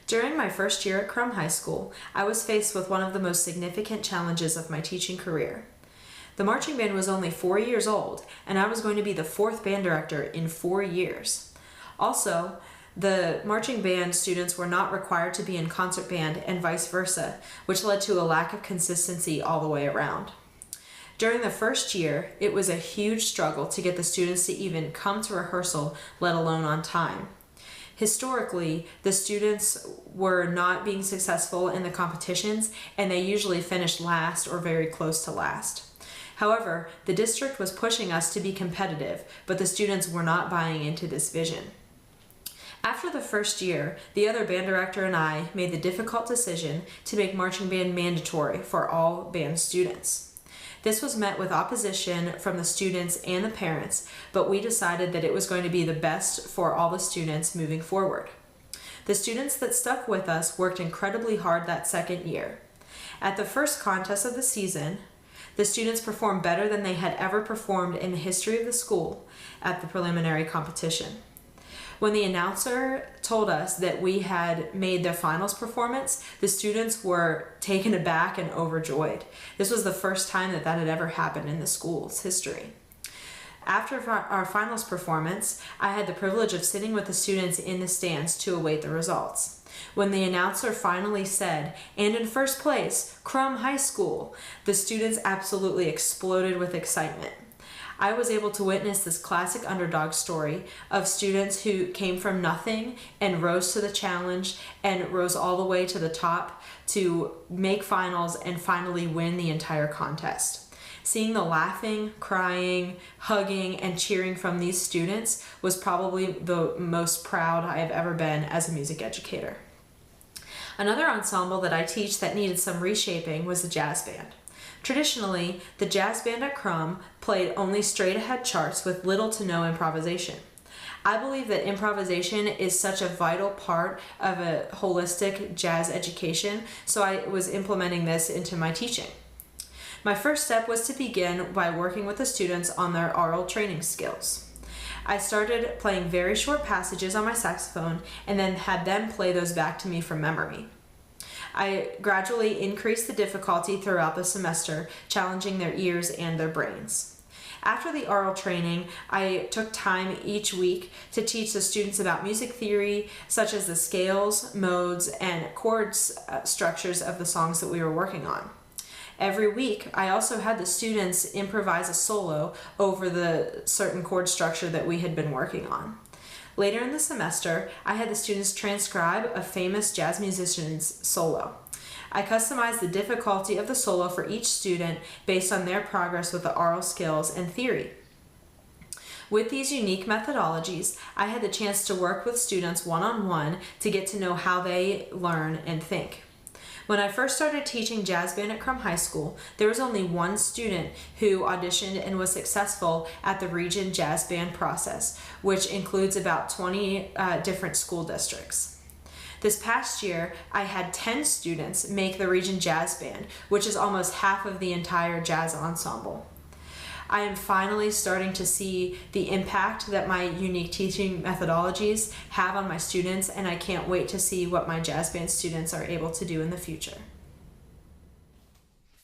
During my first year at Crum High School, I was faced with one of the most significant challenges of my teaching career. The marching band was only 4 years old, and I was going to be the fourth band director in 4 years. Also, the marching band students were not required to be in concert band and vice versa, which led to a lack of consistency all the way around. During the first year, it was a huge struggle to get the students to even come to rehearsal, let alone on time. Historically, the students were not being successful in the competitions, and they usually finished last or very close to last. However, the district was pushing us to be competitive, but the students were not buying into this vision. After the first year, the other band director and I made the difficult decision to make marching band mandatory for all band students. This was met with opposition from the students and the parents, but we decided that it was going to be the best for all the students moving forward. The students that stuck with us worked incredibly hard that second year. At the first contest of the season, the students performed better than they had ever performed in the history of the school at the preliminary competition. When the announcer told us that we had made their finals performance, the students were taken aback and overjoyed. This was the first time that had ever happened in the school's history. After our finals performance, I had the privilege of sitting with the students in the stands to await the results. When the announcer finally said, "And in first place, Crum High School," the students absolutely exploded with excitement. I was able to witness this classic underdog story of students who came from nothing and rose to the challenge and rose all the way to the top to make finals and finally win the entire contest. Seeing the laughing, crying, hugging, and cheering from these students was probably the most proud I have ever been as a music educator. Another ensemble that I teach that needed some reshaping was the jazz band. Traditionally, the jazz band at Crum played only straight-ahead charts with little to no improvisation. I believe that improvisation is such a vital part of a holistic jazz education, so I was implementing this into my teaching. My first step was to begin by working with the students on their oral training skills. I started playing very short passages on my saxophone and then had them play those back to me from memory. I gradually increased the difficulty throughout the semester, challenging their ears and their brains. After the oral training, I took time each week to teach the students about music theory, such as the scales, modes, and chord structures of the songs that we were working on. Every week, I also had the students improvise a solo over the certain chord structure that we had been working on. Later in the semester, I had the students transcribe a famous jazz musician's solo. I customized the difficulty of the solo for each student based on their progress with the oral skills and theory. With these unique methodologies, I had the chance to work with students one-on-one to get to know how they learn and think. When I first started teaching jazz band at Crum High School, there was only one student who auditioned and was successful at the region jazz band process, which includes about 20 different school districts. This past year, I had 10 students make the region jazz band, which is almost half of the entire jazz ensemble. I am finally starting to see the impact that my unique teaching methodologies have on my students, and I can't wait to see what my jazz band students are able to do in the future.